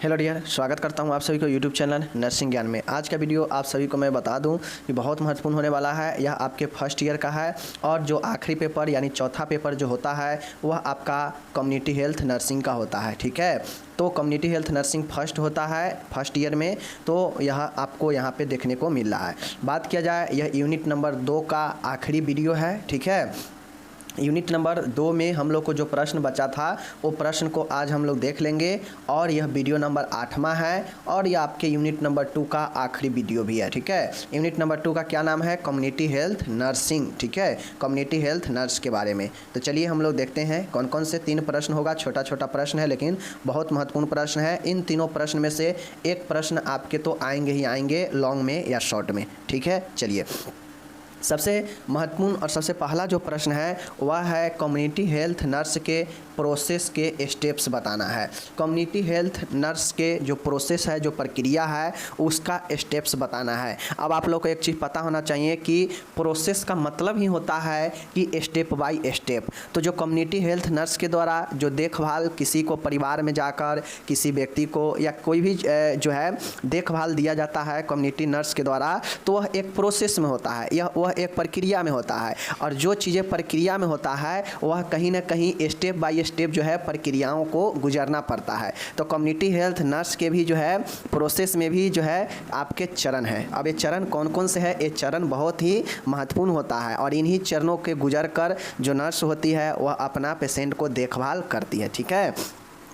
Hello dear, स्वागत करता हूं आप सभी को यूट्यूब चैनल नर्सिंग ज्ञान में। आज का वीडियो आप सभी को मैं बता दूं कि बहुत महत्वपूर्ण होने वाला है। यह आपके फर्स्ट ईयर का है और जो आखिरी पेपर यानी चौथा पेपर जो होता है वह आपका कम्युनिटी हेल्थ नर्सिंग का होता है। ठीक है, तो कम्युनिटी हेल्थ नर्सिंग फर्स्ट होता है फर्स्ट ईयर में, तो यह आपको यहाँ पे देखने को मिल रहा है। बात किया जाए, यह यूनिट नंबर 2 का आखिरी वीडियो है। ठीक है, यूनिट नंबर 2 में हम लोग को जो प्रश्न बचा था वो प्रश्न को आज हम लोग देख लेंगे और यह वीडियो नंबर 8वां है और यह आपके यूनिट नंबर 2 का आखिरी वीडियो भी है। ठीक है, यूनिट नंबर 2 का क्या नाम है? Community health nursing. ठीक है, कम्युनिटी हेल्थ नर्स के बारे में। तो चलिए हम लोग देखते हैं कौन कौन से 3 प्रश्न होगा। छोटा छोटा प्रश्न है लेकिन बहुत महत्वपूर्ण प्रश्न है। इन तीनों प्रश्न में से एक प्रश्न आपके तो आएंगे ही आएंगे, लॉन्ग में या शॉर्ट में। ठीक है, चलिए सबसे महत्वपूर्ण और सबसे पहला जो प्रश्न है वह है कम्युनिटी हेल्थ नर्स के प्रोसेस के स्टेप्स बताना है। कम्युनिटी हेल्थ नर्स के जो प्रोसेस है, जो प्रक्रिया है, उसका स्टेप्स बताना है। अब आप लोग को एक चीज़ पता होना चाहिए कि प्रोसेस का मतलब ही होता है कि स्टेप बाय स्टेप। तो जो कम्युनिटी हेल्थ नर्स के द्वारा जो देखभाल किसी को परिवार में जाकर किसी व्यक्ति को या कोई भी जो है देखभाल दिया जाता है कम्युनिटी नर्स के द्वारा, तो वह एक प्रोसेस में होता है, वह एक प्रक्रिया में होता है। और जो चीज़ें प्रक्रिया में होता है वह कहीं ना कहीं स्टेप बाय स्टेप जो है प्रक्रियाओं को गुजरना पड़ता है। तो कम्युनिटी हेल्थ नर्स के भी जो है प्रोसेस में भी जो है आपके चरण हैं। अब ये चरण कौन कौन से हैं? ये चरण बहुत ही महत्वपूर्ण होता है और इन्हीं चरणों के गुजर कर जो नर्स होती है वह अपना पेशेंट को देखभाल करती है। ठीक है,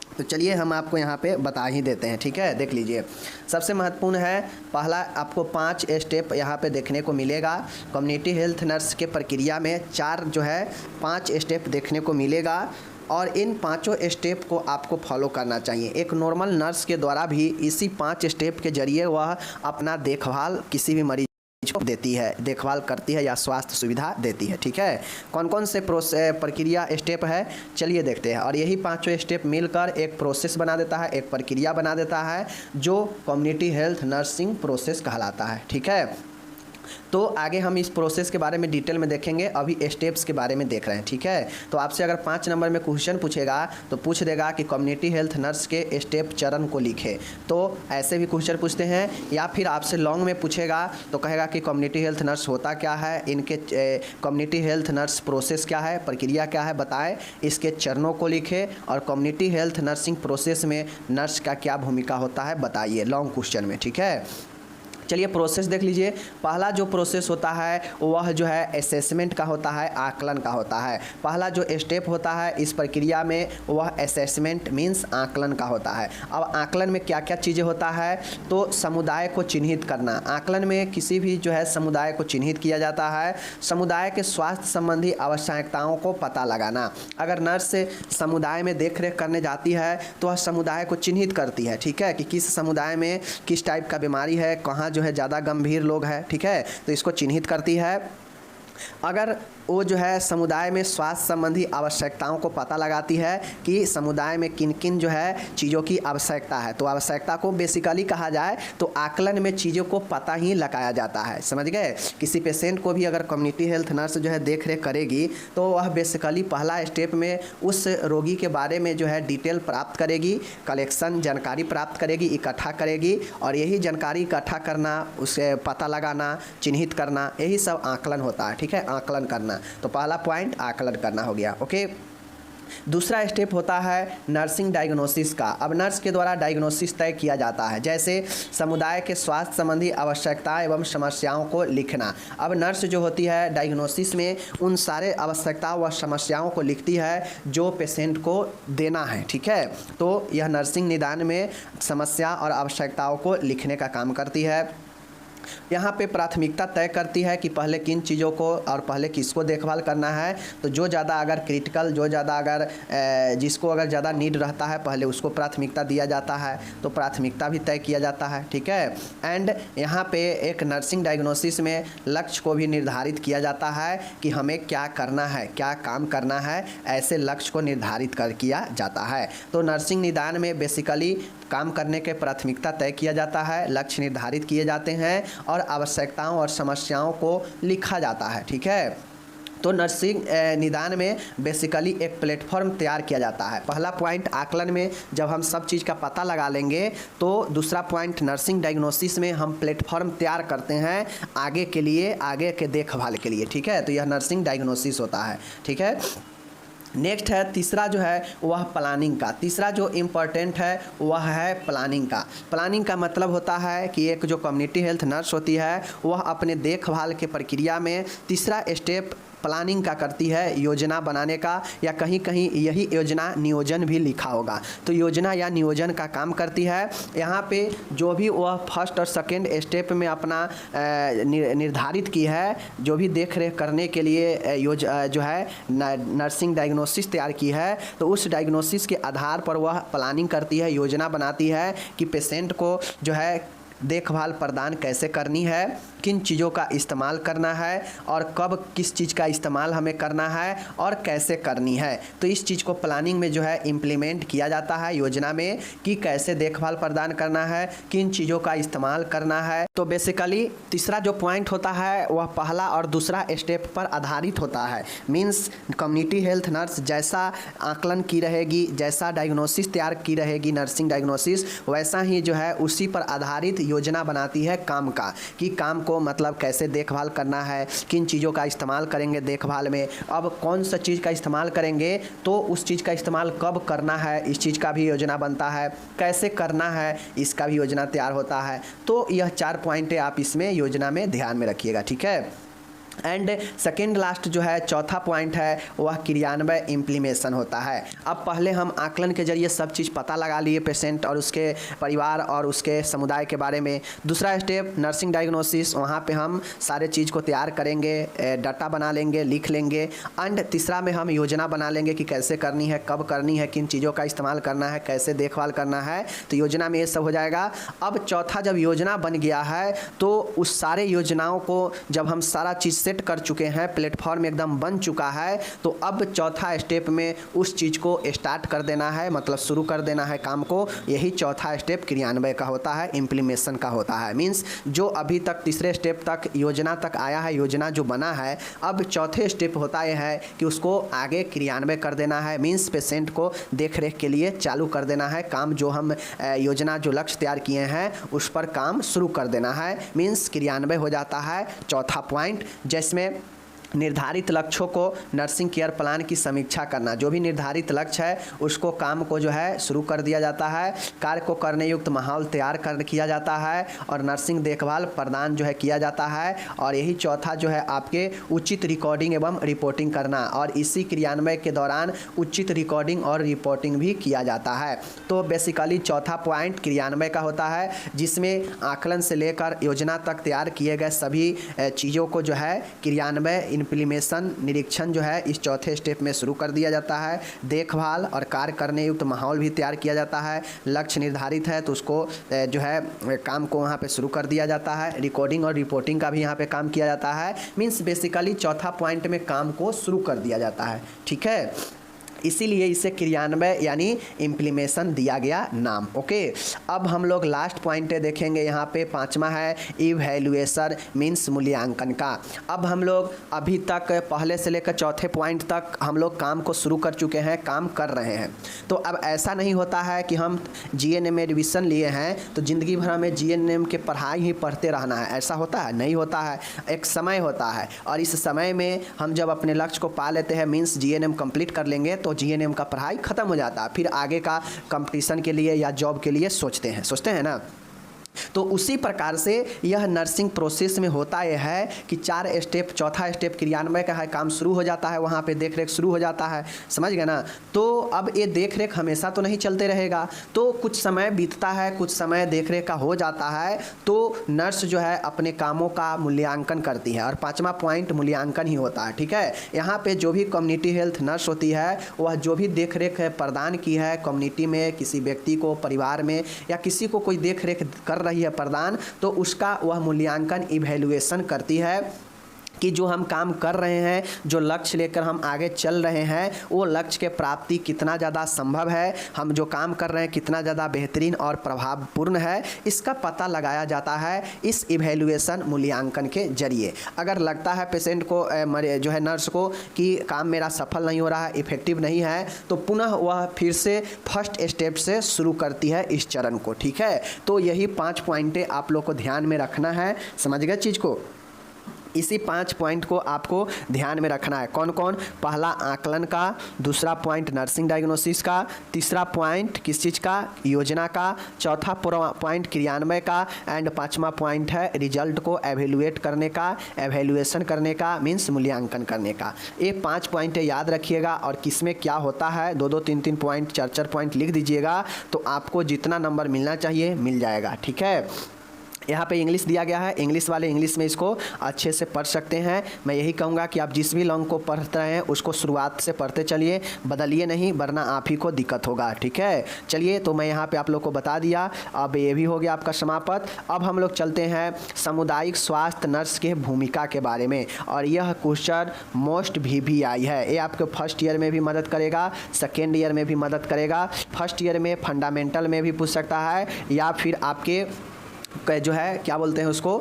तो चलिए हम आपको यहाँ पे बता ही देते हैं। ठीक है, देख लीजिए सबसे महत्वपूर्ण है पहला, आपको 5 स्टेप यहाँ पे देखने को मिलेगा। कम्युनिटी हेल्थ नर्स के प्रक्रिया में 5 स्टेप देखने को मिलेगा और इन 5 स्टेप को आपको फॉलो करना चाहिए। एक नॉर्मल नर्स के द्वारा भी इसी 5 स्टेप के जरिए वह अपना देखभाल किसी भी मरीज को देती है, देखभाल करती है या स्वास्थ्य सुविधा देती है। ठीक है, कौन कौन से प्रक्रिया स्टेप है चलिए देखते हैं। और यही 5 स्टेप मिलकर एक प्रोसेस बना देता है, एक प्रक्रिया बना देता है जो कम्युनिटी हेल्थ नर्सिंग प्रोसेस कहलाता है। ठीक है, तो आगे हम इस प्रोसेस के बारे में डिटेल में देखेंगे, अभी स्टेप्स के बारे में देख रहे हैं। ठीक है, तो आपसे अगर 5 नंबर में क्वेश्चन पूछेगा तो पूछ देगा कि कम्युनिटी हेल्थ नर्स के स्टेप चरण को लिखे, तो ऐसे भी क्वेश्चन पूछते हैं। या फिर आपसे लॉन्ग में पूछेगा तो कहेगा कि कम्युनिटी हेल्थ नर्स होता क्या है, इनके कम्युनिटी हेल्थ नर्स प्रोसेस क्या है, प्रक्रिया क्या है बताएं, इसके चरणों को लिखे और कम्युनिटी हेल्थ नर्सिंग प्रोसेस में नर्स का क्या भूमिका होता है बताइए, लॉन्ग क्वेश्चन में। ठीक है, चलिए प्रोसेस देख लीजिए। पहला जो प्रोसेस होता है वह जो है असेसमेंट का होता है, आकलन का होता है। पहला जो स्टेप होता है इस प्रक्रिया में वह असेसमेंट मीन्स आकलन का होता है। अब आकलन में क्या क्या चीज़ें होता है? तो समुदाय को चिन्हित करना। आकलन में किसी भी जो है समुदाय को चिन्हित किया जाता है। समुदाय के स्वास्थ्य संबंधी आवश्यकताओं को पता लगाना। अगर नर्स समुदाय में देख रेख करने जाती है तो वह समुदाय को चिन्हित करती है। ठीक है, कि किस समुदाय में किस टाइप का बीमारी है, कहाँ जो है ज़्यादा गंभीर लोग हैं। ठीक है, तो इसको चिन्हित करती है। अगर वो जो है समुदाय में स्वास्थ्य संबंधी आवश्यकताओं को पता लगाती है कि समुदाय में किन किन जो है चीज़ों की आवश्यकता है, तो आवश्यकता को बेसिकली कहा जाए तो आकलन में चीज़ों को पता ही लगाया जाता है। समझ गए? किसी पेशेंट को भी अगर कम्युनिटी हेल्थ नर्स जो है देख रेख करेगी तो वह बेसिकली पहला स्टेप में उस रोगी के बारे में जो है डिटेल प्राप्त करेगी, कलेक्शन जानकारी प्राप्त करेगी, इकट्ठा करेगी और यही जानकारी इकट्ठा करना, उसे पता लगाना, चिन्हित करना, यही सब आकलन होता है। ठीक है, आकलन करना। तो पहला पॉइंट आकलन करना हो गया। ओके, दूसरा स्टेप होता है नर्सिंग डायग्नोसिस का। अब नर्स के द्वारा डायग्नोसिस तय किया जाता है, जैसे समुदाय के स्वास्थ्य संबंधी आवश्यकता एवं समस्याओं को लिखना। अब नर्स जो होती है डायग्नोसिस में उन सारे आवश्यकताओं व समस्याओं को लिखती है जो पेशेंट को देना है। ठीक है, तो यह नर्सिंग निदान में समस्या और आवश्यकताओं को लिखने का काम करती है। यहाँ पे प्राथमिकता तय करती है कि पहले किन चीज़ों को और पहले किसको देखभाल करना है। तो जो ज़्यादा अगर क्रिटिकल, जो ज़्यादा अगर जिसको अगर ज़्यादा नीड रहता है पहले उसको प्राथमिकता दिया जाता है, तो प्राथमिकता भी तय किया जाता है। ठीक है, एंड यहाँ पे एक नर्सिंग डायग्नोसिस में लक्ष्य को भी निर्धारित किया जाता है कि हमें क्या करना है, क्या काम करना है, ऐसे लक्ष्य को निर्धारित कर किया जाता है। तो नर्सिंग निदान में बेसिकली काम करने के प्राथमिकता तय किया जाता है, लक्ष्य निर्धारित किए जाते हैं और आवश्यकताओं और समस्याओं को लिखा जाता है। ठीक है, तो नर्सिंग निदान में बेसिकली एक प्लेटफॉर्म तैयार किया जाता है। पहला पॉइंट आकलन में जब हम सब चीज़ का पता लगा लेंगे, तो दूसरा पॉइंट नर्सिंग डायग्नोसिस में हम प्लेटफॉर्म तैयार करते हैं आगे के लिए, आगे के देखभाल के लिए, ठीक है। तो यह नर्सिंग डायग्नोसिस होता है, ठीक है। नेक्स्ट है तीसरा जो है वह प्लानिंग का। तीसरा जो इम्पोर्टेंट है वह है प्लानिंग का। प्लानिंग का मतलब होता है कि एक जो कम्युनिटी हेल्थ नर्स होती है वह अपने देखभाल के प्रक्रिया में तीसरा स्टेप प्लानिंग का करती है, योजना बनाने का, या कहीं कहीं यही योजना नियोजन भी लिखा होगा। तो योजना या नियोजन का काम करती है। यहाँ पे जो भी वह फर्स्ट और सेकेंड स्टेप में अपना निर्धारित की है, जो भी देख रेख करने के लिए जो है नर्सिंग डायग्नोसिस तैयार की है, तो उस डायग्नोसिस के आधार पर वह प्लानिंग करती है, योजना बनाती है कि पेशेंट को जो है देखभाल प्रदान कैसे करनी है, किन चीज़ों का इस्तेमाल करना है और कब किस चीज़ का इस्तेमाल हमें करना है और कैसे करनी है। तो इस चीज़ को प्लानिंग में जो है इम्प्लीमेंट किया जाता है योजना में, कि कैसे देखभाल प्रदान करना है, किन चीज़ों का इस्तेमाल करना है। तो बेसिकली तीसरा जो पॉइंट होता है वह पहला और दूसरा स्टेप पर आधारित होता है। मीन्स कम्युनिटी हेल्थ नर्स जैसा आकलन की रहेगी, जैसा डायग्नोसिस तैयार की रहेगी नर्सिंग डायग्नोसिस, वैसा ही जो है उसी पर आधारित योजना बनाती है काम का, कि काम को मतलब कैसे देखभाल करना है, किन चीज़ों का इस्तेमाल करेंगे देखभाल में, अब कौन सा चीज़ का इस्तेमाल करेंगे तो उस चीज़ का इस्तेमाल कब करना है, इस चीज़ का भी योजना बनता है, कैसे करना है इसका भी योजना तैयार होता है। तो यह 4 पॉइंटें आप इसमें योजना में ध्यान में रखिएगा, ठीक है। एंड सेकेंड लास्ट जो है चौथा पॉइंट है वह क्रियान्वय इम्प्लीमेशन होता है। अब पहले हम आकलन के जरिए सब चीज़ पता लगा लिए पेशेंट और उसके परिवार और उसके समुदाय के बारे में। दूसरा स्टेप नर्सिंग डायग्नोसिस, वहाँ पे हम सारे चीज़ को तैयार करेंगे, डाटा बना लेंगे, लिख लेंगे। एंड तीसरा में हम योजना बना लेंगे कि कैसे करनी है, कब करनी है, किन चीज़ों का इस्तेमाल करना है, कैसे देखभाल करना है। तो योजना में ये सब हो जाएगा। अब चौथा जब योजना बन गया है तो उस सारे योजनाओं को जब हम सारा चीज़ सेट कर चुके हैं, प्लेटफॉर्म एकदम बन चुका है, तो अब चौथा स्टेप में उस चीज़ को स्टार्ट कर देना है, मतलब शुरू कर देना है काम को। यही चौथा स्टेप क्रियान्वय का होता है, इम्प्लीमेशन का होता है। मीन्स जो अभी तक तीसरे स्टेप तक योजना तक आया है, योजना जो बना है, अब चौथे स्टेप होता यह है कि उसको आगे क्रियान्वय कर देना है। मीन्स पेशेंट को देख रेख के लिए चालू कर देना है काम, जो हम योजना जो लक्ष्य तैयार किए हैं उस पर काम शुरू कर देना है। मीन्स क्रियान्वय हो जाता है चौथा पॉइंट, जिसमें निर्धारित लक्ष्यों को नर्सिंग केयर प्लान की समीक्षा करना। जो भी निर्धारित लक्ष्य है उसको काम को जो है शुरू कर दिया जाता है, कार्य को करने युक्त माहौल तैयार कर किया जाता है और नर्सिंग देखभाल प्रदान जो है किया जाता है। और यही चौथा जो है आपके उचित रिकॉर्डिंग एवं रिपोर्टिंग करना, और इसी क्रियान्वय के दौरान उचित रिकॉर्डिंग और रिपोर्टिंग भी किया जाता है। तो बेसिकली चौथा पॉइंट क्रियान्वय का होता है, जिसमें आकलन से लेकर योजना तक तैयार किए गए सभी चीज़ों को जो है क्रियान्वय इम्प्लीमेशन निरीक्षण जो है इस चौथे स्टेप में शुरू कर दिया जाता है। देखभाल और कार्य करने युक्त माहौल भी तैयार किया जाता है। लक्ष्य निर्धारित है तो उसको जो है काम को वहाँ पे शुरू कर दिया जाता है। रिकॉर्डिंग और रिपोर्टिंग का भी यहाँ पे काम किया जाता है। मीन्स बेसिकली चौथा पॉइंट में काम को शुरू कर दिया जाता है, ठीक है। इसीलिए इसे क्रियान्वय यानी इम्प्लीमेशन दिया गया नाम। ओके, अब हम लोग लास्ट पॉइंट देखेंगे। यहाँ पे पांचवा है इवैल्यूएशन, मीन्स मूल्यांकन का। अब हम लोग अभी तक पहले से लेकर चौथे पॉइंट तक हम लोग काम को शुरू कर चुके हैं, काम कर रहे हैं। तो अब ऐसा नहीं होता है कि हम जीएनएम में एडमिशन लिए हैं तो ज़िंदगी भर में जीएनएम के पढ़ाई ही पढ़ते रहना है, ऐसा होता है? नहीं होता है। एक समय होता है और इस समय में हम जब अपने लक्ष्य को पा लेते हैं, मीन्स जीएनएम कंप्लीट कर लेंगे, तो जीएनएम का पढ़ाई खत्म हो जाता है। फिर आगे का कंपटीशन के लिए या जॉब के लिए सोचते हैं ना। तो उसी प्रकार से यह नर्सिंग प्रोसेस में होता यह है कि 4 स्टेप, चौथा स्टेप क्रियान्वय का है, काम शुरू हो जाता है, वहाँ पे देख रेख शुरू हो जाता है, समझ गए ना। तो अब ये देख रेख हमेशा तो नहीं चलते रहेगा, तो कुछ समय बीतता है, कुछ समय देख रेख का हो जाता है, तो नर्स जो है अपने कामों का मूल्यांकन करती है और पाँचवा पॉइंट मूल्यांकन ही होता है, ठीक है। यहाँ पे जो भी कम्युनिटी हेल्थ नर्स होती है वह जो भी देख रेख प्रदान की है कम्युनिटी में, किसी व्यक्ति को, परिवार में या किसी को कोई देख रेख कर रही है प्रदान, तो उसका वह मूल्यांकन इवैल्यूएशन करती है। कि जो हम काम कर रहे हैं, जो लक्ष्य लेकर हम आगे चल रहे हैं, वो लक्ष्य के प्राप्ति कितना ज़्यादा संभव है, हम जो काम कर रहे हैं कितना ज़्यादा बेहतरीन और प्रभावपूर्ण है, इसका पता लगाया जाता है इस इवैल्यूएशन मूल्यांकन के जरिए। अगर लगता है पेशेंट को जो है नर्स को कि काम मेरा सफल नहीं हो रहा है, इफेक्टिव नहीं है, तो पुनः वह फिर से फर्स्ट स्टेप से शुरू करती है इस चरण को। ठीक है, तो यही 5 पॉइंटें आप लोग को ध्यान में रखना है। समझ गए चीज़ को? इसी 5 पॉइंट को आपको ध्यान में रखना है। कौन कौन? पहला आकलन का, दूसरा पॉइंट नर्सिंग डायग्नोसिस का, तीसरा पॉइंट किस चीज़ का? योजना का, चौथा पॉइंट क्रियान्वय का, एंड 5वां पॉइंट है रिजल्ट को एवेल्युएट करने का, एवेल्युएशन करने का मीन्स मूल्यांकन करने का। ये 5 पॉइंटें याद रखिएगा और किसमें क्या होता है 2-2, 3-3 पॉइंट, 4-4 पॉइंट लिख दीजिएगा, तो आपको जितना नंबर मिलना चाहिए मिल जाएगा। ठीक है, यहाँ पे इंग्लिश दिया गया है, इंग्लिश वाले इंग्लिश में इसको अच्छे से पढ़ सकते हैं। मैं यही कहूँगा कि आप जिस भी लॉन्ग को पढ़ रहे हैं उसको शुरुआत से पढ़ते चलिए, बदलिए नहीं, वरना आप ही को दिक्कत होगा। ठीक है, चलिए, तो मैं यहाँ पे आप लोग को बता दिया। अब ये भी हो गया आपका समाप्त। अब हम लोग चलते हैं सामुदायिक स्वास्थ्य नर्स के भूमिका के बारे में, और यह क्वेश्चन मोस्ट VVI है। ये आपके फर्स्ट ईयर में भी मदद करेगा, सेकेंड ईयर में भी मदद करेगा। फर्स्ट ईयर में फंडामेंटल में भी पूछ सकता है, या फिर आपके जो है क्या बोलते हैं उसको,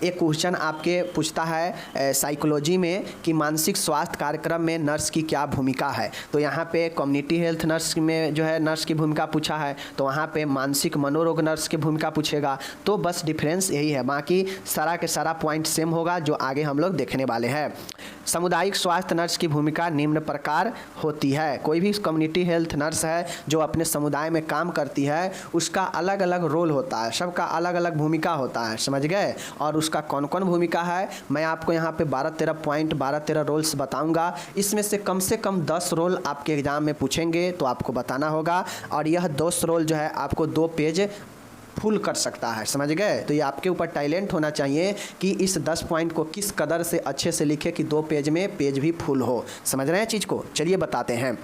एक क्वेश्चन आपके पूछता है साइकोलॉजी में कि मानसिक स्वास्थ्य कार्यक्रम में नर्स की क्या भूमिका है। तो यहाँ पे कम्युनिटी हेल्थ नर्स में जो है नर्स की भूमिका पूछा है, तो वहाँ पे मानसिक मनोरोग नर्स की भूमिका पूछेगा। तो बस डिफरेंस यही है, बाकी सारा के सारा पॉइंट सेम होगा जो आगे हम लोग देखने वाले हैं। सामुदायिक स्वास्थ्य नर्स की भूमिका निम्न प्रकार होती है। कोई भी कम्युनिटी हेल्थ नर्स है जो अपने समुदाय में काम करती है, उसका अलग अलग रोल होता है, सबका अलग अलग भूमिका होता है। समझ गए? और उसका कौन कौन भूमिका है मैं आपको यहाँ पे 12-13 पॉइंट, 12-13 रोल्स बताऊंगा। इसमें से कम 10 रोल आपके एग्जाम में पूछेंगे तो आपको बताना होगा, और यह 10 रोल जो है आपको 2 पेज फुल कर सकता है। समझ गए? तो ये आपके ऊपर टैलेंट होना चाहिए कि इस 10 पॉइंट को किस कदर से अच्छे से लिखे कि 2 पेज में पेज भी फुल हो। समझ रहे हैं चीज़ को? चलिए बताते हैं।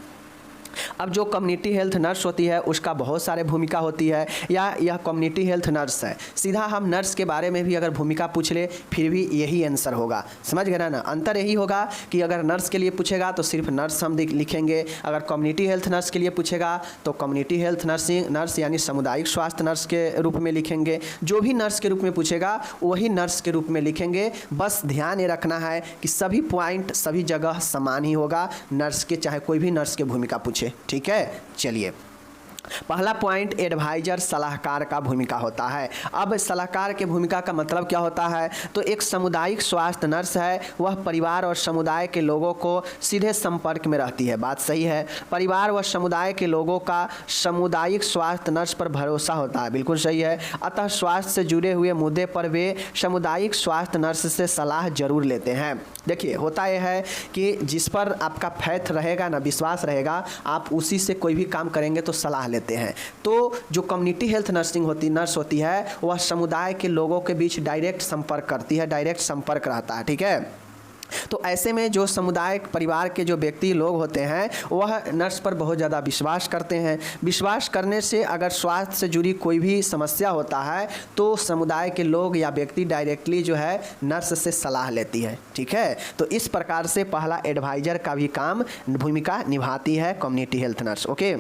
अब जो कम्युनिटी हेल्थ नर्स होती है उसका बहुत सारे भूमिका होती है, या यह कम्युनिटी हेल्थ नर्स है। सीधा हम नर्स के बारे में भी अगर भूमिका पूछ ले फिर भी यही आंसर होगा। समझ गए ना? अंतर यही होगा कि अगर नर्स के लिए पूछेगा तो सिर्फ नर्स हम लिखेंगे, अगर कम्युनिटी हेल्थ नर्स के लिए पूछेगा तो कम्युनिटी हेल्थ नर्स यानी सामुदायिक स्वास्थ्य नर्स के रूप में लिखेंगे। जो भी नर्स के रूप में पूछेगा वही नर्स के रूप में लिखेंगे। बस ध्यान ये रखना है कि सभी पॉइंट सभी जगह समान ही होगा नर्स के, चाहे कोई भी नर्स की भूमिका पूछे। ठीक है, चलिए। पहला पॉइंट एडवाइजर सलाहकार का भूमिका होता है। अब सलाहकार के भूमिका का मतलब क्या होता है? तो एक सामुदायिक स्वास्थ्य नर्स है, वह परिवार और समुदाय के लोगों को सीधे संपर्क में रहती है। बात सही है, परिवार व समुदाय के लोगों का सामुदायिक स्वास्थ्य नर्स पर भरोसा होता है। बिल्कुल सही है। अतः स्वास्थ्य से जुड़े हुए मुद्दे पर वे सामुदायिक स्वास्थ्य नर्स से सलाह जरूर लेते हैं। देखिए, होता यह है कि जिस पर आपका फैथ रहेगा ना, विश्वास रहेगा, आप उसी से कोई भी काम करेंगे तो सलाह लेते हैं। तो जो कम्युनिटी हेल्थ नर्स होती है वह समुदाय के लोगों के बीच डायरेक्ट संपर्क करती है, डायरेक्ट संपर्क रहता है। ठीक है, तो ऐसे में जो समुदाय परिवार के जो व्यक्ति लोग होते हैं वह नर्स पर बहुत ज़्यादा विश्वास करते हैं। विश्वास करने से अगर स्वास्थ्य से जुड़ी कोई भी समस्या होता है तो समुदाय के लोग या व्यक्ति डायरेक्टली जो है नर्स से सलाह लेती है। ठीक है, तो इस प्रकार से पहला एडवाइजर का भी काम भूमिका निभाती है कम्युनिटी हेल्थ नर्स। ओके,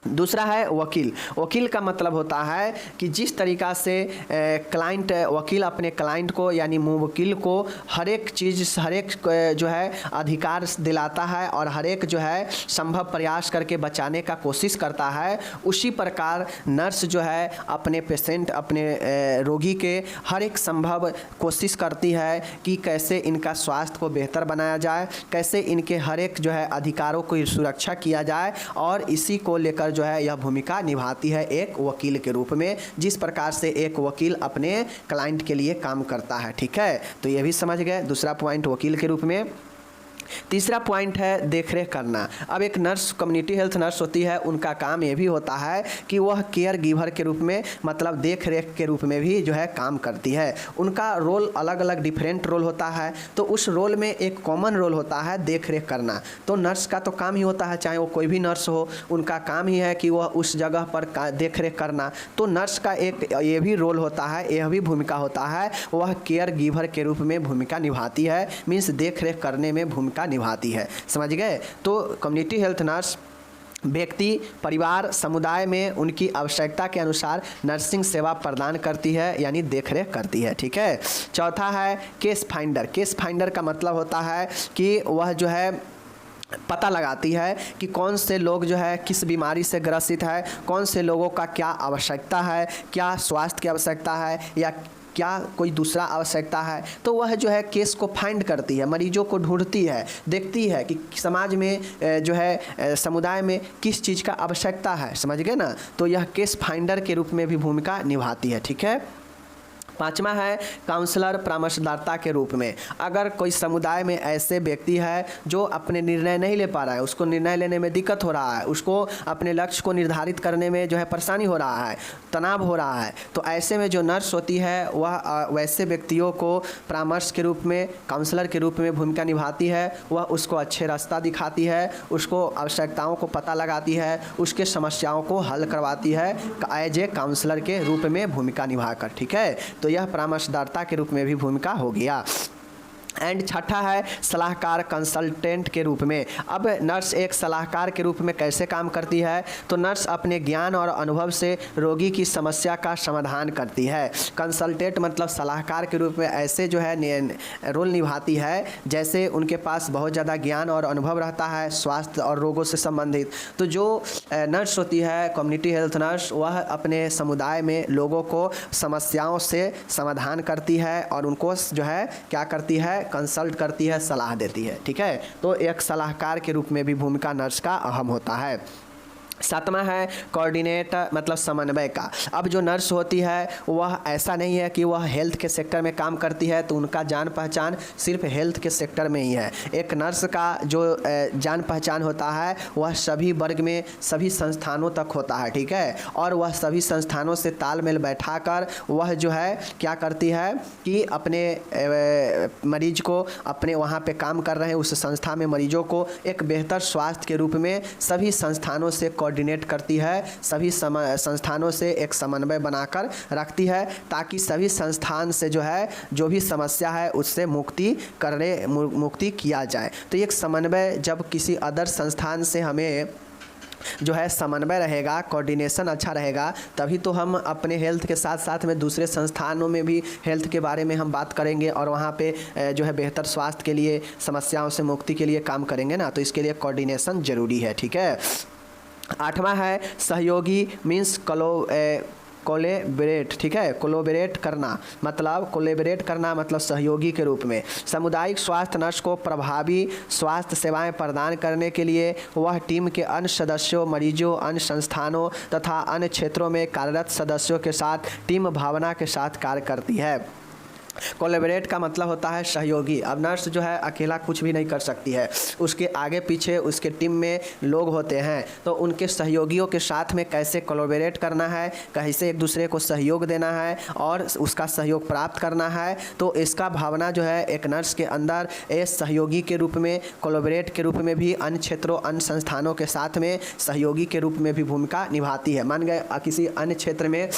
दूसरा है वकील। वकील का मतलब होता है कि जिस तरीक़ा से क्लाइंट वकील अपने क्लाइंट को यानी मुवक्किल को हर एक चीज़, हर एक जो है अधिकार दिलाता है और हर एक जो है संभव प्रयास करके बचाने का कोशिश करता है, उसी प्रकार नर्स जो है अपने पेशेंट, अपने रोगी के हर एक संभव कोशिश करती है कि कैसे इनका स्वास्थ्य को बेहतर बनाया जाए, कैसे इनके हर एक जो है अधिकारों को सुरक्षा किया जाए, और इसी को लेकर जो है यह भूमिका निभाती है एक वकील के रूप में, जिस प्रकार से एक वकील अपने क्लाइंट के लिए काम करता है। ठीक है, तो ये भी समझ गए दूसरा पॉइंट वकील के रूप में। तीसरा पॉइंट है देखरेख करना। अब एक नर्स, कम्युनिटी हेल्थ नर्स होती है, उनका काम ये भी होता है कि वह केयर गिवर के रूप में, मतलब देख रेख के रूप में भी जो है काम करती है। उनका रोल अलग अलग डिफरेंट रोल होता है, तो उस रोल में एक कॉमन रोल होता है देख रेख करना। तो नर्स का तो काम ही होता है, चाहे वो कोई भी नर्स हो, उनका काम ही है कि वह उस जगह पर देख रेख करना। तो नर्स का एक ये भी रोल होता है, यह भी भूमिका होता है, वह केयर गिवर के रूप में भूमिका निभाती है, मीन्स देख रेख करने में भूमिका निभाती है। समझ गए? तो कम्युनिटी हेल्थ नर्स व्यक्ति, परिवार, समुदाय में उनकी आवश्यकता के अनुसार नर्सिंग सेवा प्रदान करती है, यानी देखरेख करती है। ठीक है। चौथा है केस फाइंडर। केस फाइंडर का मतलब होता है कि वह जो है पता लगाती है कि कौन से लोग जो है किस बीमारी से ग्रसित है, कौन से लोगों का क्या आवश्यकता है, क्या स्वास्थ्य की आवश्यकता है या क्या कोई दूसरा आवश्यकता है। तो वह जो है केस को फाइंड करती है, मरीजों को ढूंढती है, देखती है कि समाज में जो है समुदाय में किस चीज़ का आवश्यकता है। समझ गए ना? तो यह केस फाइंडर के रूप में भी भूमिका निभाती है। ठीक है। पांचवा है काउंसलर, परामर्शदाता के रूप में। अगर कोई समुदाय में ऐसे व्यक्ति है जो अपने निर्णय नहीं ले पा रहा है, उसको निर्णय लेने में दिक्कत हो रहा है, उसको अपने लक्ष्य को निर्धारित करने में जो है परेशानी हो रहा है, तनाव हो रहा है, तो ऐसे में जो नर्स होती है वह वैसे व्यक्तियों को परामर्श के रूप में, काउंसलर के रूप में भूमिका निभाती है। वह उसको अच्छे रास्ता दिखाती है, उसको आवश्यकताओं को पता लगाती है, उसके समस्याओं को हल करवाती है एज ए काउंसलर के रूप में भूमिका निभाकर। ठीक है। तो यह परामर्शदाता के रूप में भी भूमिका हो गया। एंड छठा है सलाहकार, कंसल्टेंट के रूप में। अब नर्स एक सलाहकार के रूप में कैसे काम करती है? तो नर्स अपने ज्ञान और अनुभव से रोगी की समस्या का समाधान करती है। कंसल्टेंट मतलब सलाहकार के रूप में ऐसे जो है रोल निभाती है जैसे उनके पास बहुत ज़्यादा ज्ञान और अनुभव रहता है स्वास्थ्य और रोगों से संबंधित। तो जो नर्स होती है, कम्युनिटी हेल्थ नर्स, वह अपने समुदाय में लोगों को समस्याओं से समाधान करती है और उनको जो है क्या करती है, कंसल्ट करती है, सलाह देती है। ठीक है। तो एक सलाहकार के रूप में भी भूमिका नर्स का अहम होता है। सातवां है कोऑर्डिनेटर, मतलब समन्वय का। अब जो नर्स होती है वह ऐसा नहीं है कि वह हेल्थ के सेक्टर में काम करती है तो उनका जान पहचान सिर्फ हेल्थ के सेक्टर में ही है। एक नर्स का जो जान पहचान होता है वह सभी वर्ग में, सभी संस्थानों तक होता है। ठीक है। और वह सभी संस्थानों से तालमेल बैठाकर वह जो है क्या करती है कि अपने मरीज को, अपने वहाँ पे काम कर रहे हैं उस संस्था में मरीजों को एक बेहतर स्वास्थ्य के रूप में सभी संस्थानों से कोऑर्डिनेट करती है, सभी संस्थानों से एक समन्वय बनाकर रखती है ताकि सभी संस्थान से जो है जो भी समस्या है उससे मुक्ति किया जाए। तो एक समन्वय, जब किसी अदर संस्थान से हमें जो है समन्वय रहेगा, कोऑर्डिनेशन अच्छा रहेगा, तभी तो हम अपने हेल्थ के साथ साथ में दूसरे संस्थानों में भी हेल्थ के बारे में हम बात करेंगे और वहाँ पे जो है बेहतर स्वास्थ्य के लिए, समस्याओं से मुक्ति के लिए काम करेंगे ना। तो इसके लिए कोऑर्डिनेशन ज़रूरी है। ठीक है। आठवां है सहयोगी, मीन्स कोलेबरेट। ठीक है। कोलेबरेट करना मतलब सहयोगी के रूप में। सामुदायिक स्वास्थ्य नर्स को प्रभावी स्वास्थ्य सेवाएं प्रदान करने के लिए वह टीम के अन्य सदस्यों, मरीजों, अन्य संस्थानों तथा अन्य क्षेत्रों में कार्यरत सदस्यों के साथ टीम भावना के साथ कार्य करती है। कोलैबोरेट का मतलब होता है सहयोगी। अब नर्स जो है अकेला कुछ भी नहीं कर सकती है, उसके आगे पीछे उसके टीम में लोग होते हैं, तो उनके सहयोगियों के साथ में कैसे कोलैबोरेट करना है, कैसे एक दूसरे को सहयोग देना है और उसका सहयोग प्राप्त करना है। तो इसका भावना जो है एक नर्स के अंदर सहयोगी के रूप में, कोलैबोरेट के रूप में भी अन्य क्षेत्रों, अन्य संस्थानों के साथ में सहयोगी के रूप में भी भूमिका निभाती है। मान गए किसी अन्य क्षेत्र में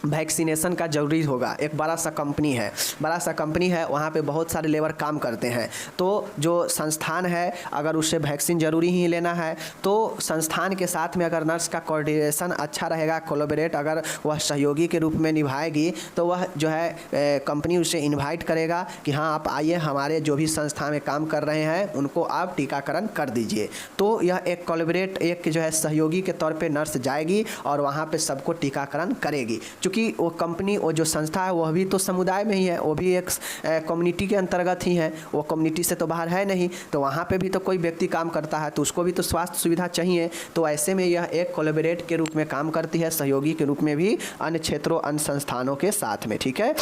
वैक्सीनेशन का ज़रूरी होगा, एक बड़ा सा कंपनी है, वहाँ पे बहुत सारे लेबर काम करते हैं, तो जो संस्थान है अगर उसे वैक्सीन ज़रूरी ही लेना है तो संस्थान के साथ में अगर नर्स का कोऑर्डिनेशन अच्छा रहेगा, कोलैबोरेट अगर वह सहयोगी के रूप में निभाएगी तो वह जो है कंपनी उसे इन्वाइट करेगा कि हाँ आप आइए, हमारे जो भी संस्था में काम कर रहे हैं उनको आप टीकाकरण कर दीजिए। तो यह एक कोलैबोरेट, एक जो है सहयोगी के तौर पे नर्स जाएगी और वहाँ पे सबको टीकाकरण करेगी। क्योंकि वो कंपनी, वो जो संस्था है वह भी तो समुदाय में ही है, वो भी एक कम्युनिटी के अंतर्गत ही है, वो कम्युनिटी से तो बाहर है नहीं, तो वहाँ पे भी तो कोई व्यक्ति काम करता है तो उसको भी तो स्वास्थ्य सुविधा चाहिए। तो ऐसे में यह एक कोलैबोरेट के रूप में काम करती है, सहयोगी के रूप में भी अन्य क्षेत्रों, अन्य संस्थानों के साथ में। ठीक है।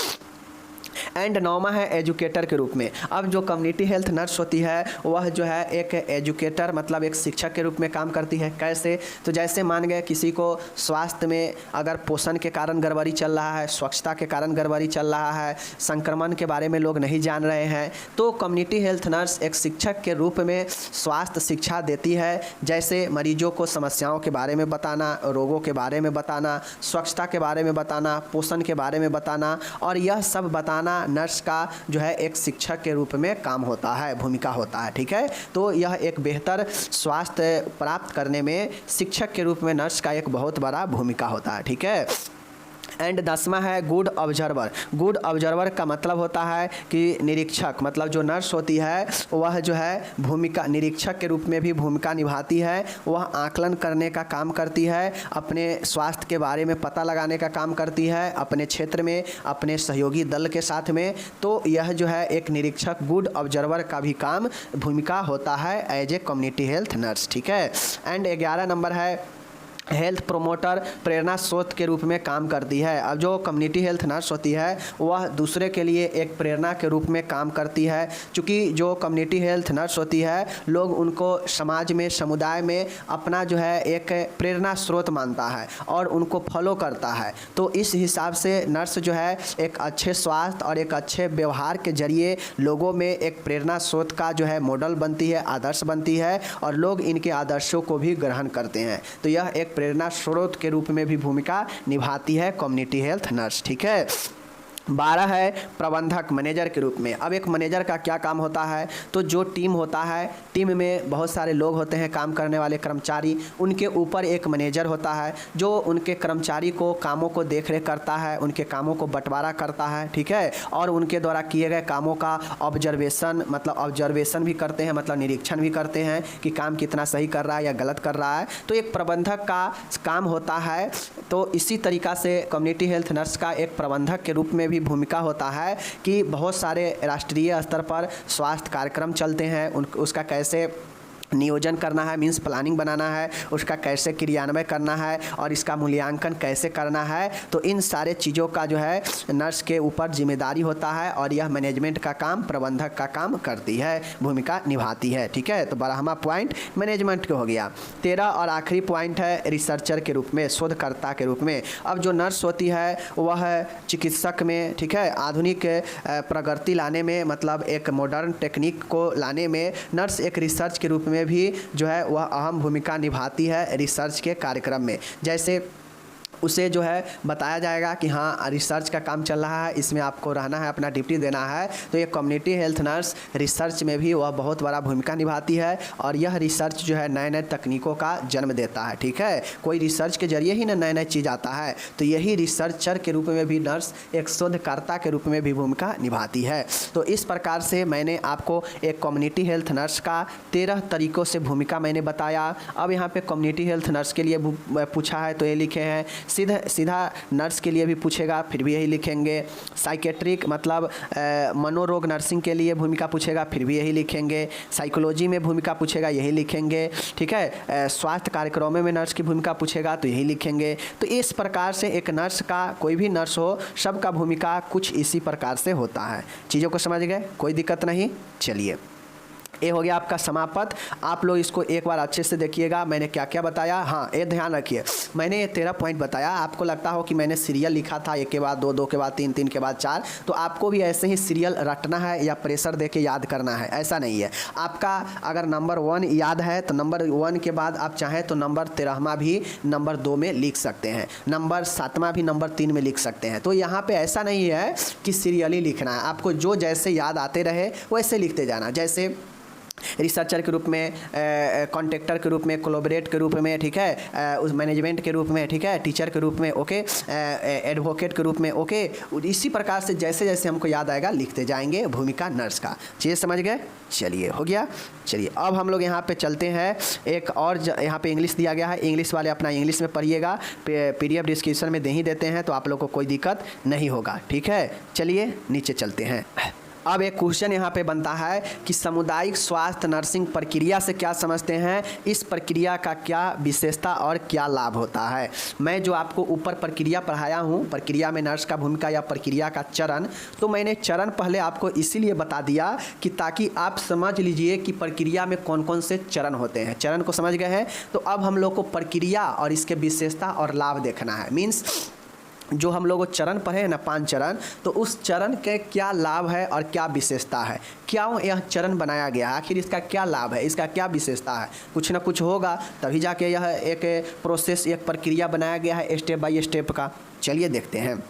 एंड नौमा है एजुकेटर के रूप में। अब जो कम्युनिटी हेल्थ नर्स होती है वह जो है एक एजुकेटर मतलब एक शिक्षक के रूप में काम करती है। कैसे? तो जैसे मान गए किसी को स्वास्थ्य में अगर पोषण के कारण गड़बड़ी चल रहा है, स्वच्छता के कारण गड़बड़ी चल रहा है, संक्रमण के बारे में लोग नहीं जान रहे हैं, तो कम्युनिटी हेल्थ नर्स एक शिक्षक के रूप में स्वास्थ्य शिक्षा देती है। जैसे मरीजों को समस्याओं के बारे में बताना, रोगों के बारे में बताना, स्वच्छता के बारे में बताना, पोषण के बारे में बताना, और यह सब बताना नर्स का जो है एक शिक्षक के रूप में काम होता है, भूमिका होता है। ठीक है, तो यह एक बेहतर स्वास्थ्य प्राप्त करने में शिक्षक के रूप में नर्स का एक बहुत बड़ा भूमिका होता है। ठीक है, एंड 10वां है गुड ऑब्जर्वर। गुड ऑब्जर्वर का मतलब होता है कि निरीक्षक, मतलब जो नर्स होती है वह जो है भूमिका निरीक्षक के रूप में भी भूमिका निभाती है। वह आकलन करने का काम करती है, अपने स्वास्थ्य के बारे में पता लगाने का काम करती है अपने क्षेत्र में अपने सहयोगी दल के साथ में। तो यह जो है एक निरीक्षक गुड ऑब्जर्वर का भी काम भूमिका होता है as a community health nurse. ठीक है, एंड 11 नंबर है हेल्थ प्रोमोटर, प्रेरणा स्रोत के रूप में काम करती है। अब जो कम्युनिटी हेल्थ नर्स होती है वह दूसरे के लिए एक प्रेरणा के रूप में काम करती है। क्योंकि जो कम्युनिटी हेल्थ नर्स होती है लोग उनको समाज में, समुदाय में अपना जो है एक प्रेरणा स्रोत मानता है और उनको फॉलो करता है। तो इस हिसाब से नर्स जो है एक अच्छे स्वास्थ्य और एक अच्छे व्यवहार के जरिए लोगों में एक प्रेरणा स्रोत का जो है मॉडल बनती है, आदर्श बनती है, और लोग इनके आदर्शों को भी ग्रहण करते हैं। तो यह एक प्रेरणा स्रोत के रूप में भी भूमिका निभाती है कम्युनिटी हेल्थ नर्स। ठीक है, 12 है प्रबंधक, मैनेजर के रूप में। अब एक मैनेजर का क्या काम होता है? तो जो टीम होता है, टीम में बहुत सारे लोग होते हैं काम करने वाले कर्मचारी, उनके ऊपर एक मैनेजर होता है जो उनके कर्मचारी को कामों को देख रेख करता है, उनके कामों को बंटवारा करता है। ठीक है, और उनके द्वारा किए गए कामों का ऑब्जर्वेशन भी करते हैं, मतलब निरीक्षण भी करते हैं कि काम कितना सही कर रहा है या गलत कर रहा है। तो एक प्रबंधक का काम होता है। तो इसी तरीक़ा से कम्युनिटी हेल्थ नर्स का एक प्रबंधक के रूप में भी भूमिका होता है कि बहुत सारे राष्ट्रीय स्तर पर स्वास्थ्य कार्यक्रम चलते हैं, उसका कैसे नियोजन करना है, मीन्स प्लानिंग बनाना है, उसका कैसे क्रियान्वयन करना है और इसका मूल्यांकन कैसे करना है। तो इन सारे चीज़ों का जो है नर्स के ऊपर जिम्मेदारी होता है और यह मैनेजमेंट का काम, प्रबंधक का काम करती है, भूमिका निभाती है। ठीक है, तो 12वां पॉइंट मैनेजमेंट का हो गया। 13 और आखिरी पॉइंट है रिसर्चर के रूप में, शोधकर्ता के रूप में। अब जो नर्स होती है वह चिकित्सक में, ठीक है, आधुनिक प्रगति लाने में, मतलब एक मॉडर्न टेक्निक को लाने में नर्स एक रिसर्च के रूप में भी जो है वह अहम भूमिका निभाती है रिसर्च के कार्यक्रम में। जैसे उसे जो है बताया जाएगा कि हाँ रिसर्च का काम चल रहा है, इसमें आपको रहना है, अपना ड्यूटी देना है। तो ये कम्युनिटी हेल्थ नर्स रिसर्च में भी वह बहुत बड़ा भूमिका निभाती है और यह रिसर्च जो है नए नए तकनीकों का जन्म देता है। ठीक है, कोई रिसर्च के जरिए ही ना नए नए चीज़ आता है। तो यही रिसर्चर के रूप में भी नर्स एक शोधकर्ता के रूप में भी भूमिका निभाती है। तो इस प्रकार से मैंने आपको एक कम्युनिटी हेल्थ नर्स का 13 तरीक़ों से भूमिका मैंने बताया। अब यहाँ पे कम्युनिटी हेल्थ नर्स के लिए पूछा है तो ये लिखे हैं, सीधा नर्स के लिए भी पूछेगा फिर भी यही लिखेंगे। साइकेट्रिक मतलब मनोरोग नर्सिंग के लिए भूमिका पूछेगा फिर भी यही लिखेंगे। साइकोलॉजी में भूमिका पूछेगा यही लिखेंगे। ठीक है, स्वास्थ्य कार्यक्रमों में नर्स की भूमिका पूछेगा तो यही लिखेंगे। तो इस प्रकार से एक नर्स का, कोई भी नर्स हो, सबका भूमिका कुछ इसी प्रकार से होता है। चीज़ों को समझ गए? कोई दिक्कत नहीं। चलिए, ये हो गया आपका समापत। आप लोग इसको एक बार अच्छे से देखिएगा मैंने क्या क्या बताया। हाँ, ये ध्यान रखिए, मैंने ये 13 पॉइंट बताया। आपको लगता हो कि मैंने सीरियल लिखा था, 1 के बाद 2, 2 के बाद 3, 3 के बाद 4, तो आपको भी ऐसे ही सीरियल रटना है या प्रेशर दे के याद करना है, ऐसा नहीं है। आपका अगर नंबर 1 याद है तो नंबर 1 के बाद आप चाहें तो नंबर 13वां भी नंबर 2 में लिख सकते हैं, नंबर 7वां भी नंबर 3 में लिख सकते हैं। तो यहाँ पर ऐसा नहीं है कि सीरियल ही लिखना है, आपको जो जैसे याद आते रहे वैसे लिखते जाना। जैसे रिसर्चर के रूप में, कॉन्ट्रैक्टर के रूप में, कोलैबोरेट के रूप में, ठीक है, उस मैनेजमेंट के रूप में, ठीक है, टीचर के रूप में, ओके, एडवोकेट के रूप में, ओके। इसी प्रकार से जैसे जैसे हमको याद आएगा लिखते जाएंगे भूमिका नर्स का। चीज़ समझ गए? चलिए, हो गया। चलिए अब हम लोग यहाँ पे चलते हैं। एक और यहाँ पे इंग्लिश दिया गया है, इंग्लिश वाले अपना इंग्लिश में पढ़िएगा, PDF डिस्क्रिप्शन में दे ही देते हैं तो आप लोग को कोई दिक्कत नहीं होगा। ठीक है, चलिए नीचे चलते हैं। अब एक क्वेश्चन यहाँ पे बनता है कि सामुदायिक स्वास्थ्य नर्सिंग प्रक्रिया से क्या समझते हैं, इस प्रक्रिया का क्या विशेषता और क्या लाभ होता है। मैं जो आपको ऊपर प्रक्रिया पढ़ाया हूँ, प्रक्रिया में नर्स का भूमिका या प्रक्रिया का चरण, तो मैंने चरण पहले आपको इसीलिए बता दिया कि ताकि आप समझ लीजिए कि प्रक्रिया में कौन कौन से चरण होते हैं। चरण को समझ गए हैं, तो अब हम लोग को प्रक्रिया और इसके विशेषता और लाभ देखना है। मीन्स जो हम लोग चरण पढ़े हैं ना, 5 चरण, तो उस चरण के क्या लाभ है और क्या विशेषता है, क्यों यह चरण बनाया गया है, आखिर इसका क्या लाभ है, इसका क्या विशेषता है। कुछ ना कुछ होगा तभी जाके यह एक प्रोसेस, एक प्रक्रिया बनाया गया है स्टेप बाय स्टेप का। चलिए देखते हैं,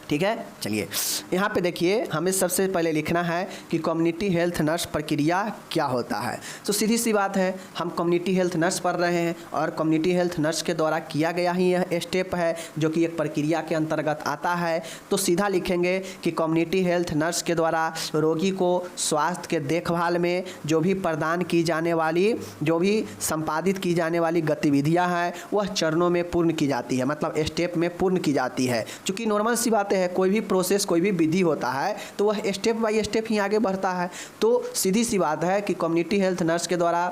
ठीक है। चलिए यहाँ पे देखिए, हमें सबसे पहले लिखना है कि कम्युनिटी हेल्थ नर्स प्रक्रिया क्या होता है। तो सीधी सी बात है, हम कम्युनिटी हेल्थ नर्स पढ़ रहे हैं और कम्युनिटी हेल्थ नर्स के द्वारा किया गया ही यह स्टेप है जो कि एक प्रक्रिया के अंतर्गत आता है। तो सीधा लिखेंगे कि कम्युनिटी हेल्थ नर्स के द्वारा रोगी को स्वास्थ्य के देखभाल में जो भी प्रदान की जाने वाली, जो भी संपादित की जाने वाली गतिविधियाँ हैं वह चरणों में पूर्ण की जाती है, मतलब स्टेप में पूर्ण की जाती है। चूँकि नॉर्मल सी बात है, कोई भी प्रोसेस, कोई भी विधि होता है तो वह स्टेप बाय स्टेप ही आगे बढ़ता है। तो सीधी सी बात है कि कम्युनिटी हेल्थ नर्स के द्वारा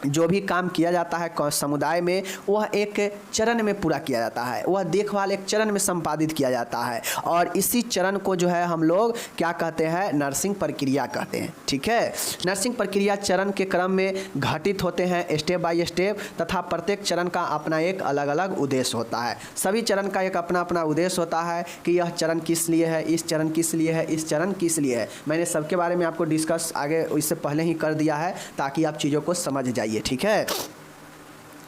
जो भी काम किया जाता है समुदाय में, वह एक चरण में पूरा किया जाता है, वह देखभाल एक चरण में संपादित किया जाता है। और इसी चरण को जो है हम लोग क्या कहते हैं, नर्सिंग प्रक्रिया कहते हैं, ठीक है। नर्सिंग प्रक्रिया चरण के क्रम में घटित होते हैं स्टेप बाय स्टेप, तथा प्रत्येक चरण का अपना एक अलग अलग उद्देश्य होता है। सभी चरण का एक अपना अपना उद्देश्य होता है कि यह चरण किस लिए है, इस चरण किस लिए है, इस चरण किस लिए है। मैंने सबके बारे में आपको डिस्कस आगे इससे पहले ही कर दिया है ताकि आप चीज़ों को समझ जाइए, ठीक है।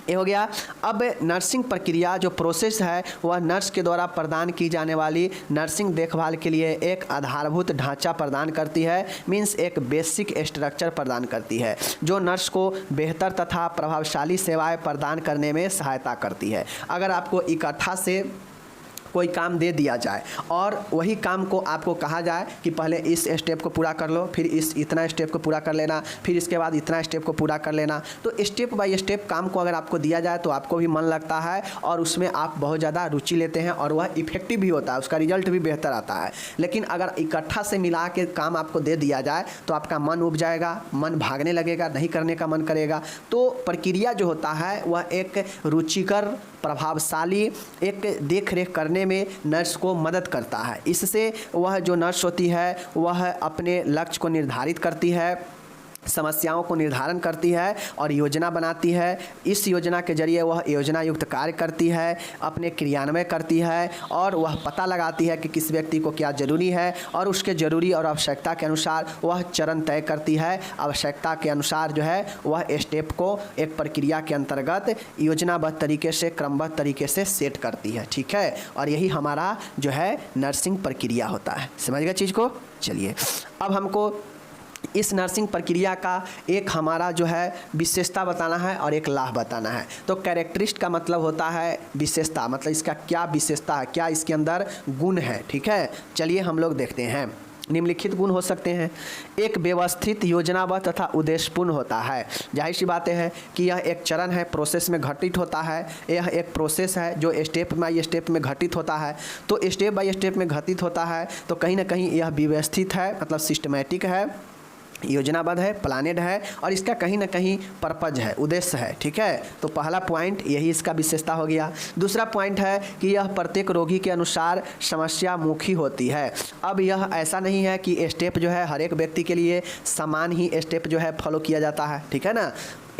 ये हो गया। अब नर्सिंग प्रक्रिया जो प्रोसेस है वह नर्स के द्वारा प्रदान की जाने वाली नर्सिंग देखभाल के लिए एक आधारभूत ढांचा प्रदान करती है, मीन्स एक बेसिक स्ट्रक्चर प्रदान करती है जो नर्स को बेहतर तथा प्रभावशाली सेवाएं प्रदान करने में सहायता करती है। अगर आपको इकट्ठा से कोई काम दे दिया जाए और वही काम को आपको कहा जाए कि पहले इस स्टेप को पूरा कर लो, फिर इस इतना स्टेप को पूरा कर लेना, फिर इसके बाद इतना स्टेप को पूरा कर लेना, तो स्टेप बाय स्टेप काम को अगर आपको दिया जाए तो आपको भी मन लगता है और उसमें आप बहुत ज़्यादा रुचि लेते हैं और वह इफेक्टिव भी होता है, उसका रिजल्ट भी बेहतर आता है। लेकिन अगर इकट्ठा से मिला के काम आपको दे दिया जाए तो आपका मन उब जाएगा, मन भागने लगेगा, नहीं करने का मन करेगा। तो प्रक्रिया जो होता है वह एक रुचिकर, प्रभावशाली, एक देख रेख करने में नर्स को मदद करता है। इससे वह जो नर्स होती है वह अपने लक्ष्य को निर्धारित करती है, समस्याओं को निर्धारण करती है और योजना बनाती है। इस योजना के जरिए वह योजना युक्त कार्य करती है, अपने क्रियान्वयन करती है और वह पता लगाती है कि किस व्यक्ति को क्या जरूरी है और उसके ज़रूरी और आवश्यकता के अनुसार वह चरण तय करती है। आवश्यकता के अनुसार जो है वह स्टेप को एक प्रक्रिया के अंतर्गत योजनाबद्ध तरीके से, क्रमबद्ध तरीके से सेट करती है, ठीक है। और यही हमारा जो है नर्सिंग प्रक्रिया होता है। समझ गए चीज़ को। चलिए अब हमको इस नर्सिंग प्रक्रिया का एक हमारा जो है विशेषता बताना है और एक लाभ बताना है। तो कैरेक्टरिस्ट का मतलब होता है विशेषता, मतलब इसका क्या विशेषता है, क्या इसके अंदर गुण है, ठीक है। चलिए हम लोग देखते हैं। निम्नलिखित गुण हो सकते हैं। एक व्यवस्थित, योजनाबद्ध तथा उद्देश्यपूर्ण होता है। जाहिर सी बातें हैं कि यह एक चरण है, प्रोसेस में घटित होता है। यह एक प्रोसेस है जो स्टेप बाय स्टेप में घटित होता है। तो स्टेप बाय स्टेप में घटित होता है तो कहीं ना कहीं यह व्यवस्थित है, मतलब सिस्टमेटिक है, योजनाबद्ध है, प्लानेड है और इसका कहीं ना कहीं पर्पज है, उद्देश्य है, ठीक है। तो पहला पॉइंट यही इसका विशेषता हो गया। दूसरा पॉइंट है कि यह प्रत्येक रोगी के अनुसार समस्या मुखी होती है। अब यह ऐसा नहीं है कि स्टेप जो है हर एक व्यक्ति के लिए समान ही स्टेप जो है फॉलो किया जाता है, ठीक है ना।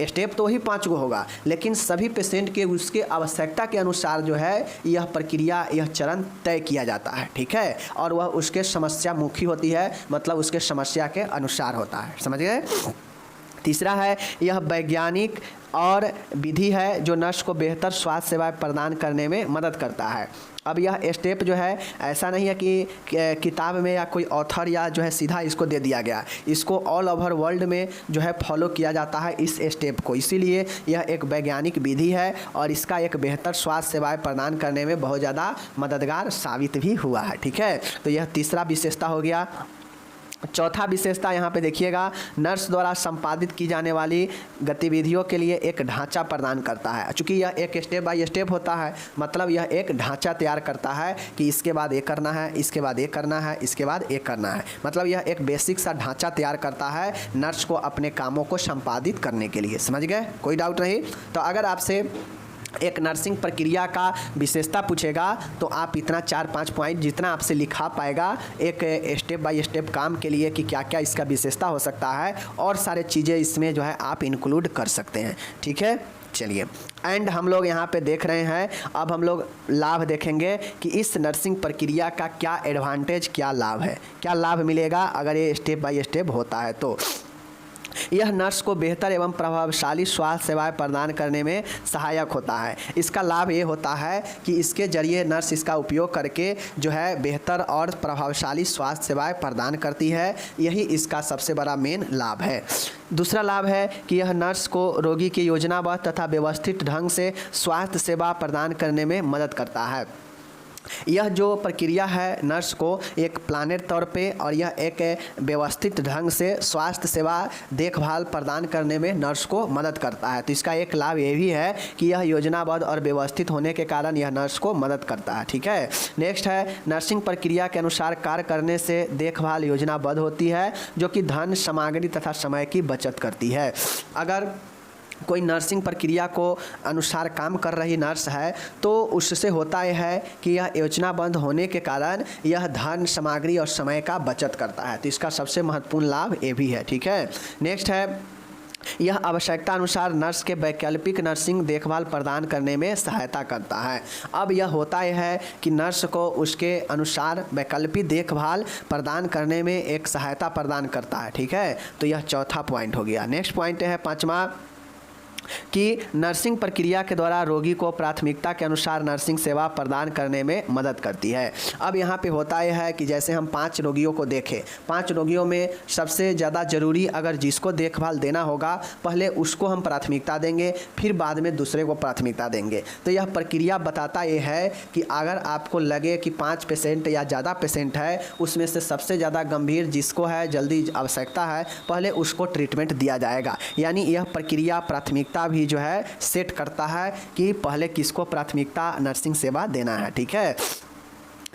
स्टेप तो ही 5 गो होगा, लेकिन सभी पेशेंट के उसके आवश्यकता के अनुसार जो है यह प्रक्रिया, यह चरण तय किया जाता है, ठीक है। और वह उसके समस्या मुखी होती है, मतलब उसके समस्या के अनुसार होता है। समझ गए। तीसरा है यह वैज्ञानिक और विधि है जो नर्स को बेहतर स्वास्थ्य सेवाएं प्रदान करने में मदद करता है। अब यह स्टेप जो है ऐसा नहीं है कि किताब में या कोई ऑथर या जो है सीधा इसको दे दिया गया, इसको ऑल ओवर वर्ल्ड में जो है फॉलो किया जाता है इस स्टेप को। इसीलिए यह एक वैज्ञानिक विधि है और इसका एक बेहतर स्वास्थ्य सेवाएं प्रदान करने में बहुत ज़्यादा मददगार साबित भी हुआ है, ठीक है। तो यह तीसरा विशेषता हो गया। चौथा विशेषता यहाँ पे देखिएगा, नर्स द्वारा संपादित की जाने वाली गतिविधियों के लिए एक ढांचा प्रदान करता है। चूँकि यह एक स्टेप बाय स्टेप होता है, मतलब यह एक ढांचा तैयार करता है कि इसके बाद ये करना है, इसके बाद ये करना है, इसके बाद ये करना है। मतलब यह एक बेसिक सा ढांचा तैयार करता है नर्स को अपने कामों को संपादित करने के लिए। समझ गए? कोई डाउट नहीं? तो अगर आपसे एक नर्सिंग प्रक्रिया का विशेषता पूछेगा तो आप इतना 4-5 पॉइंट जितना आपसे लिखा पाएगा एक स्टेप बाय स्टेप काम के लिए कि क्या क्या इसका विशेषता हो सकता है, और सारे चीज़ें इसमें जो है आप इंक्लूड कर सकते हैं। ठीक है, चलिए। एंड हम लोग यहाँ पे देख रहे हैं, अब हम लोग लाभ देखेंगे कि इस नर्सिंग प्रक्रिया का क्या एडवांटेज, क्या लाभ है, क्या लाभ मिलेगा अगर ये स्टेप बाय स्टेप होता है। तो यह नर्स को बेहतर एवं प्रभावशाली स्वास्थ्य सेवाएं प्रदान करने में सहायक होता है। इसका लाभ ये होता है कि इसके जरिए नर्स इसका उपयोग करके जो है बेहतर और प्रभावशाली स्वास्थ्य सेवाएं प्रदान करती है। यही इसका सबसे बड़ा मेन लाभ है। दूसरा लाभ है कि यह नर्स को रोगी की योजनाबद्ध तथा व्यवस्थित ढंग से स्वास्थ्य सेवा प्रदान करने में मदद करता है। यह जो प्रक्रिया है नर्स को एक प्लानेट तौर पे और यह एक व्यवस्थित ढंग से स्वास्थ्य सेवा देखभाल प्रदान करने में नर्स को मदद करता है। तो इसका एक लाभ ये भी है कि यह योजनाबद्ध और व्यवस्थित होने के कारण यह नर्स को मदद करता है। ठीक है, नेक्स्ट है, नर्सिंग प्रक्रिया के अनुसार कार्य करने से देखभाल योजनाबद्ध होती है, जो कि धन, सामग्री तथा समय की बचत करती है। अगर कोई नर्सिंग प्रक्रिया को अनुसार काम कर रही नर्स है तो उससे होता यह है कि यह योजनाबद्ध होने के कारण यह धन, सामग्री और समय का बचत करता है। तो इसका सबसे महत्वपूर्ण लाभ ये भी है। ठीक है, नेक्स्ट है, यह आवश्यकता अनुसार नर्स के वैकल्पिक नर्सिंग देखभाल प्रदान करने में सहायता करता है। अब यह होता यह है कि नर्स को उसके अनुसार वैकल्पिक देखभाल प्रदान करने में एक सहायता प्रदान करता है। ठीक है, तो यह चौथा पॉइंट हो गया। नेक्स्ट पॉइंट है पाँचवा, कि नर्सिंग प्रक्रिया के द्वारा रोगी को प्राथमिकता के अनुसार नर्सिंग सेवा प्रदान करने में मदद करती है। अब यहाँ पे होता यह है कि जैसे हम 5 रोगियों को देखें, 5 रोगियों में सबसे ज़्यादा ज़रूरी अगर जिसको देखभाल देना होगा पहले उसको हम प्राथमिकता देंगे, फिर बाद में दूसरे को प्राथमिकता देंगे। तो यह प्रक्रिया बताता ये है कि अगर आपको लगे कि 5 पेशेंट या ज़्यादा पेशेंट है, उसमें से सबसे ज़्यादा गंभीर जिसको है, जल्दी आवश्यकता है, पहले उसको ट्रीटमेंट दिया जाएगा। यानी यह प्रक्रिया प्राथमिकता भी जो है सेट करता है कि पहले किसको प्राथमिकता नर्सिंग सेवा देना है। ठीक है,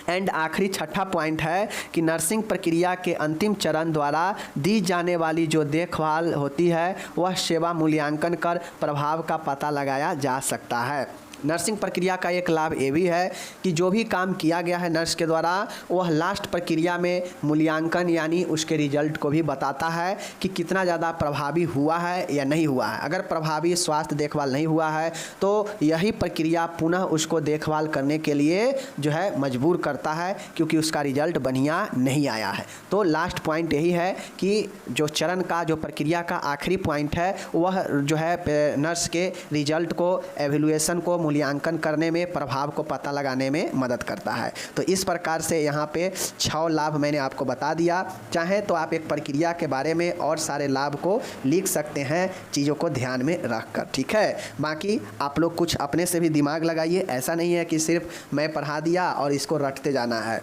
एंड आखिरी छठा पॉइंट है कि नर्सिंग प्रक्रिया के अंतिम चरण द्वारा दी जाने वाली जो देखभाल होती है वह सेवा मूल्यांकन कर प्रभाव का पता लगाया जा सकता है। नर्सिंग प्रक्रिया का एक लाभ ये भी है कि जो भी काम किया गया है नर्स के द्वारा वह लास्ट प्रक्रिया में मूल्यांकन यानी उसके रिजल्ट को भी बताता है कि कितना ज़्यादा प्रभावी हुआ है या नहीं हुआ है। अगर प्रभावी स्वास्थ्य देखभाल नहीं हुआ है तो यही प्रक्रिया पुनः उसको देखभाल करने के लिए जो है मजबूर करता है, क्योंकि उसका रिजल्ट बढ़िया नहीं आया है। तो लास्ट पॉइंट यही है कि जो चरण का जो प्रक्रिया का आखिरी पॉइंट है वह जो है नर्स के रिजल्ट को, एवेल्युएशन को मूल्यांकन करने में, प्रभाव को पता लगाने में मदद करता है। तो इस प्रकार से यहाँ पे 6 लाभ मैंने आपको बता दिया। चाहे तो आप एक प्रक्रिया के बारे में और सारे लाभ को लिख सकते हैं चीज़ों को ध्यान में रखकर। ठीक है, बाकी आप लोग कुछ अपने से भी दिमाग लगाइए। ऐसा नहीं है कि सिर्फ मैं पढ़ा दिया और इसको रटते जाना है।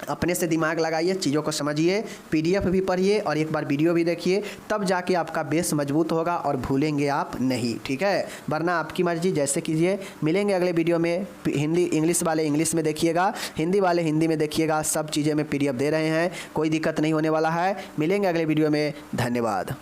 अपने से दिमाग लगाइए, चीज़ों को समझिए, पीडीएफ भी पढ़िए और एक बार वीडियो भी देखिए, तब जाके आपका बेस मजबूत होगा और भूलेंगे आप नहीं। ठीक है, वरना आपकी मर्जी जैसे कीजिए। मिलेंगे अगले वीडियो में। हिंदी इंग्लिश वाले इंग्लिश में देखिएगा, हिंदी वाले हिंदी में देखिएगा। सब चीज़ें में पीडीएफ दे रहे हैं, कोई दिक्कत नहीं होने वाला है। मिलेंगे अगले वीडियो में। धन्यवाद।